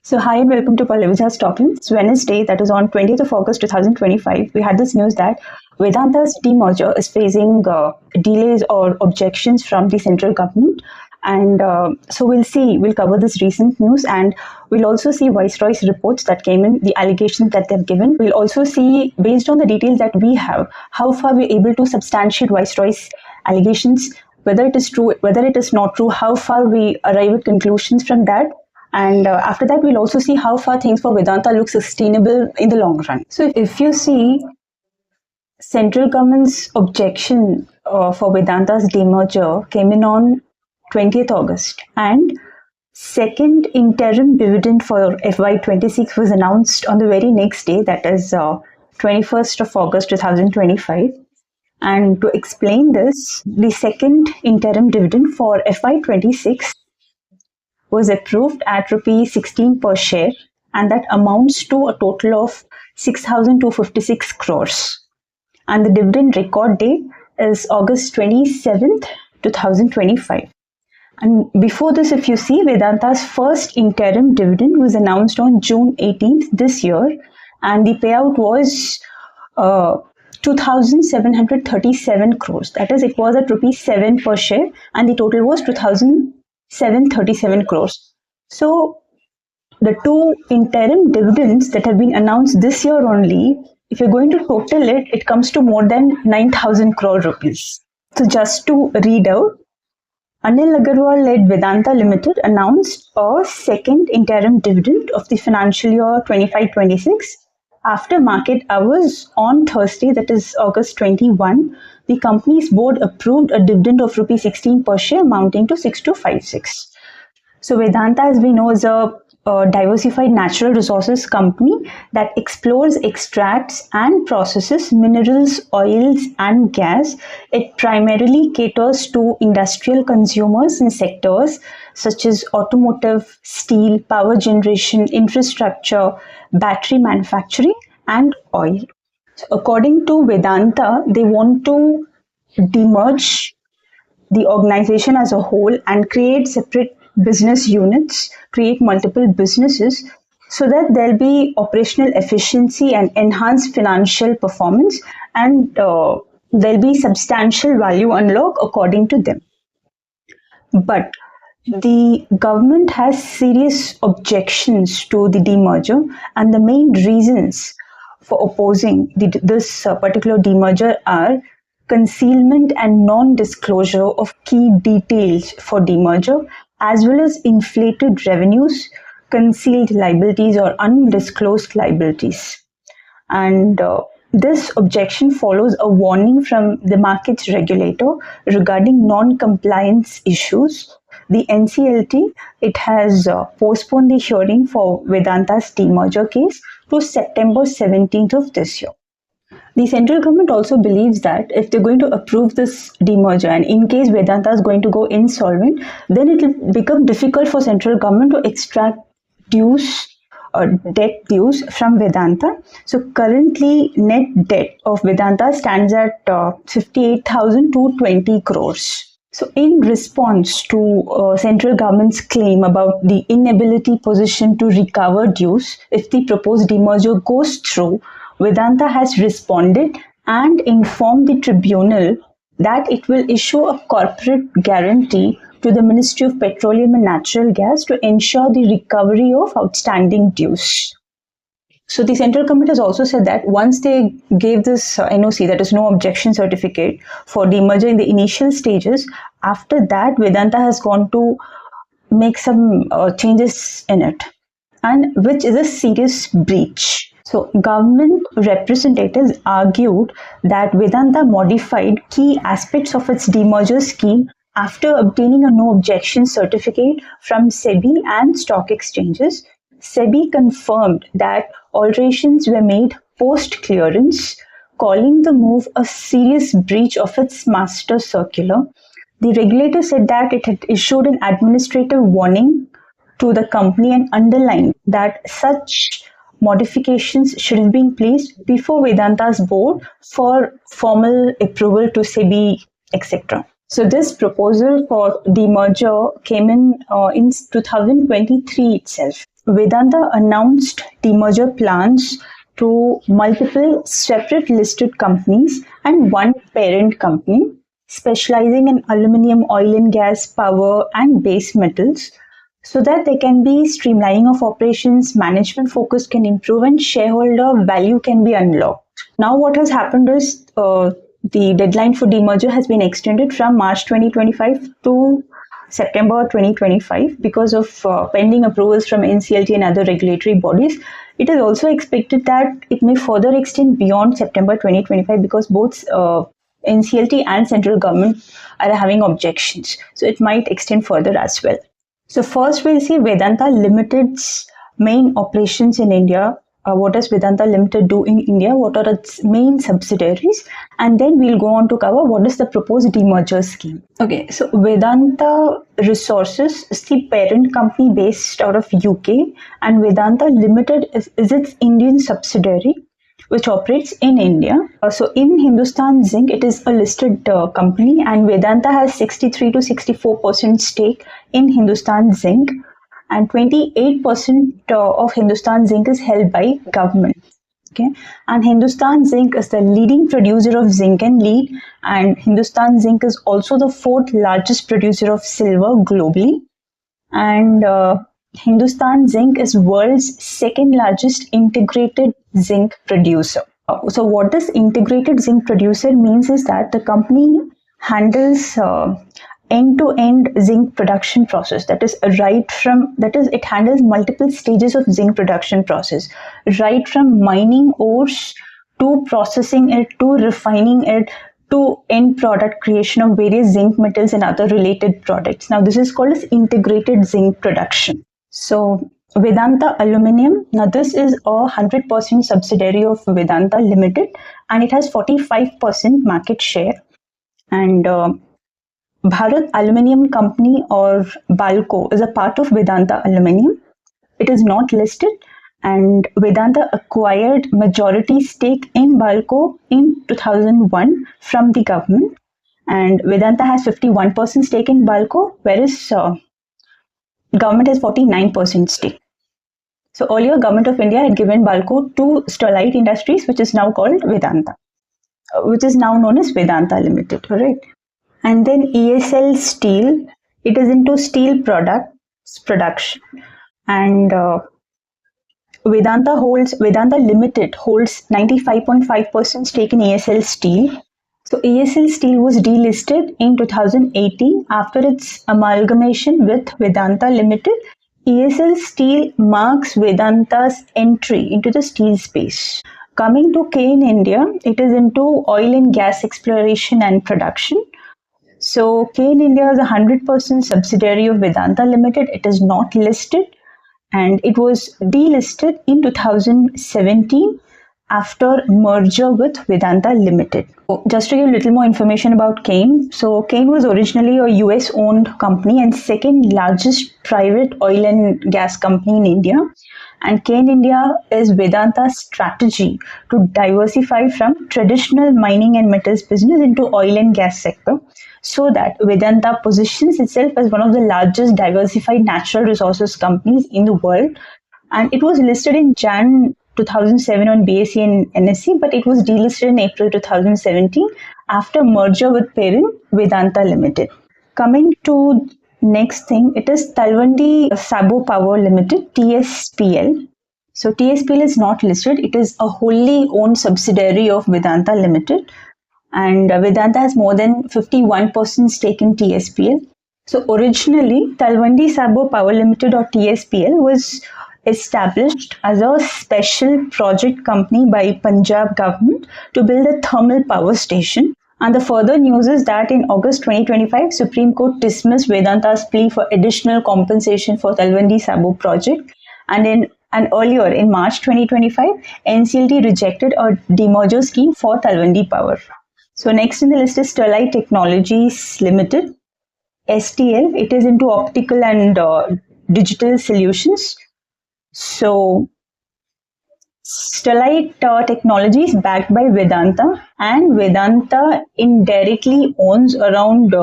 So hi and welcome to pallavijhastocklens. It's Wednesday, that is on 20th of August 2025. We had this news that Vedanta's demerger is facing delays or objections from the central government. And so we'll cover this recent news, and we'll also see Viceroy's reports that came in, the allegations that they've given. We'll also see, based on the details that we have, how far we're able to substantiate Viceroy's allegations, whether it is true, whether it is not true, how far we arrive at conclusions from that. And after that, we'll also see how far things for Vedanta look sustainable in the long run. So if you see, central government's objection for Vedanta's demerger came in on 20th August. And second interim dividend for FY26 was announced on the very next day, that is 21st of August 2025. And to explain this, the second interim dividend for FY26 was approved at rupees 16 per share, and that amounts to a total of 6,256 crores. And the dividend record date is August 27th, 2025. And before this, if you see, Vedanta's first interim dividend was announced on June 18th this year, and the payout was 2,737 crores. That is, it was at rupees 7 per share, and the total was 2,737 crores. So the two interim dividends that have been announced this year only, if you're going to total it, it comes to more than 9,000 crore rupees. So just to read out, Anil Agarwal-led Vedanta Limited announced a second interim dividend of the financial year 25-26 after market hours on Thursday, that is August 21. The company's board approved a dividend of rupees 16 per share, amounting to 6,256. So Vedanta, as we know, is a diversified natural resources company that explores, extracts and processes minerals, oils and gas. It primarily caters to industrial consumers in sectors such as automotive, steel, power generation, infrastructure, battery manufacturing and oil. So according to Vedanta, they want to demerge the organization as a whole and create separate business units, create multiple businesses, so that there'll be operational efficiency and enhanced financial performance, and there'll be substantial value unlock according to them. But the government has serious objections to the demerger, and the main reasons for opposing this particular demerger are concealment and non-disclosure of key details for demerger, as well as inflated revenues, concealed liabilities or undisclosed liabilities. And this objection follows a warning from the markets regulator regarding non-compliance issues. The NCLT, it has postponed the hearing for Vedanta's demerger case to September 17th of this year. The central government also believes that if they're going to approve this demerger, and in case Vedanta is going to go insolvent, then it will become difficult for central government to extract dues or debt dues from Vedanta. So currently, net debt of Vedanta stands at 58,220 crores. So in response to central government's claim about the inability position to recover dues if the proposed demerger goes through, Vedanta has responded and informed the tribunal that it will issue a corporate guarantee to the Ministry of Petroleum and Natural Gas to ensure the recovery of outstanding dues. So the central government has also said that once they gave this NOC, that is no objection certificate, for demerger in the initial stages, after that Vedanta has gone to make some changes in it, and which is a serious breach. So government representatives argued that Vedanta modified key aspects of its demerger scheme after obtaining a no objection certificate from SEBI and stock exchanges. SEBI confirmed that alterations were made post clearance, calling the move a serious breach of its master circular. The regulator said that it had issued an administrative warning to the company and underlined that such modifications should have been placed before Vedanta's board for formal approval to SEBI, etc. So this proposal for demerger came in 2023 itself. Vedanta announced demerger plans to multiple separate listed companies and one parent company specializing in aluminium, oil and gas, power, and base metals, so that there can be streamlining of operations, management focus can improve, and shareholder value can be unlocked. Now, what has happened is the deadline for demerger has been extended from March 2025 to September 2025 because of pending approvals from NCLT and other regulatory bodies. It is also expected that it may further extend beyond September 2025 because both NCLT and central government are having objections. So it might extend further as well. So first we'll see Vedanta Limited's main operations in India. What does Vedanta Limited do in India? What are its main subsidiaries? And then we'll go on to cover what is the proposed demerger scheme. Okay, so Vedanta Resources is the parent company based out of UK, and Vedanta Limited is its Indian subsidiary which operates in India. So in Hindustan Zinc, it is a listed company, and Vedanta has 63 to 64% stake in Hindustan Zinc, and 28% of Hindustan Zinc is held by government. Okay, and Hindustan Zinc is the leading producer of zinc and lead, and Hindustan Zinc is also the fourth largest producer of silver globally, and Hindustan Zinc is world's second largest integrated zinc producer. So what this integrated zinc producer means is that the company handles end-to-end zinc production process. It handles multiple stages of zinc production process, right from mining ores to processing it, to refining it, to end product creation of various zinc metals and other related products. Now this is called as integrated zinc production. So Vedanta Aluminium, now this is a 100% subsidiary of Vedanta Limited, and it has 45% market share. And Bharat Aluminium Company, or BALCO, is a part of Vedanta Aluminium. It is not listed, and Vedanta acquired majority stake in BALCO in 2001 from the government, and Vedanta has 51% stake in BALCO, whereas government has 49% stake. So earlier, Government of India had given BALCO to Sterlite Industries, which is now called Vedanta, which is now known as Vedanta Limited, right? And then ESL Steel, it is into steel products production, and Vedanta Limited holds 95.5% stake in ESL Steel. So ESL Steel was delisted in 2018 after its amalgamation with Vedanta Limited. ESL Steel marks Vedanta's entry into the steel space. Coming to Cairn India, it is into oil and gas exploration and production. So Cairn India is a 100% subsidiary of Vedanta Limited. It is not listed, and it was delisted in 2017 after merger with Vedanta Limited. Just to give a little more information about Cairn. So Cairn was originally a US owned company and second largest private oil and gas company in India. And Cairn India is Vedanta's strategy to diversify from traditional mining and metals business into oil and gas sector, so that Vedanta positions itself as one of the largest diversified natural resources companies in the world. And it was listed in Jan 2007 on BSE and NSE, but it was delisted in April 2017 after merger with parent Vedanta Limited. Coming to next thing, it is Talwandi Sabo Power Limited, TSPL. So TSPL is not listed. It is a wholly owned subsidiary of Vedanta Limited, and Vedanta has more than 51% stake in TSPL. So originally, Talwandi Sabo Power Limited, or TSPL, was established as a special project company by Punjab government to build a thermal power station. And the further news is that in August 2025, Supreme Court dismissed Vedanta's plea for additional compensation for Talwandi Sabo project. And earlier in March 2025, NCLT rejected a demerger scheme for Talwandi Power. So next in the list is Sterlite Technologies Limited, STL. It is into optical and digital solutions. So Sterlite Technologies is backed by Vedanta, and Vedanta indirectly owns around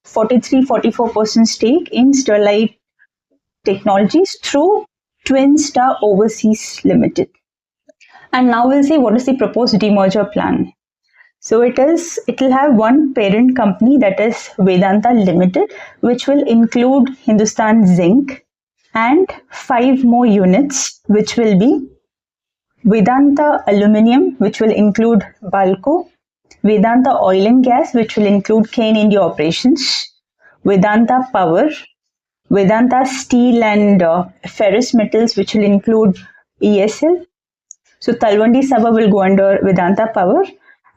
43-44% stake in Sterlite Technologies through Twin Star Overseas Limited. And now we'll see what is the proposed demerger plan. So it will have one parent company, that is Vedanta Limited, which will include Hindustan Zinc, and 5 more units, which will be Vedanta Aluminium, which will include BALCO, Vedanta Oil and Gas, which will include Cairn India operations, Vedanta Power, Vedanta Steel and Ferrous Metals, which will include ESL. So Talwandi Sabo will go under Vedanta Power,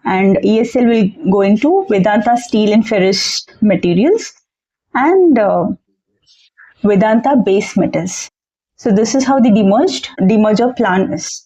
and ESL will go into Vedanta Steel and Ferrous Materials, and Vedanta Base Metals. So this is how the demerger plan is.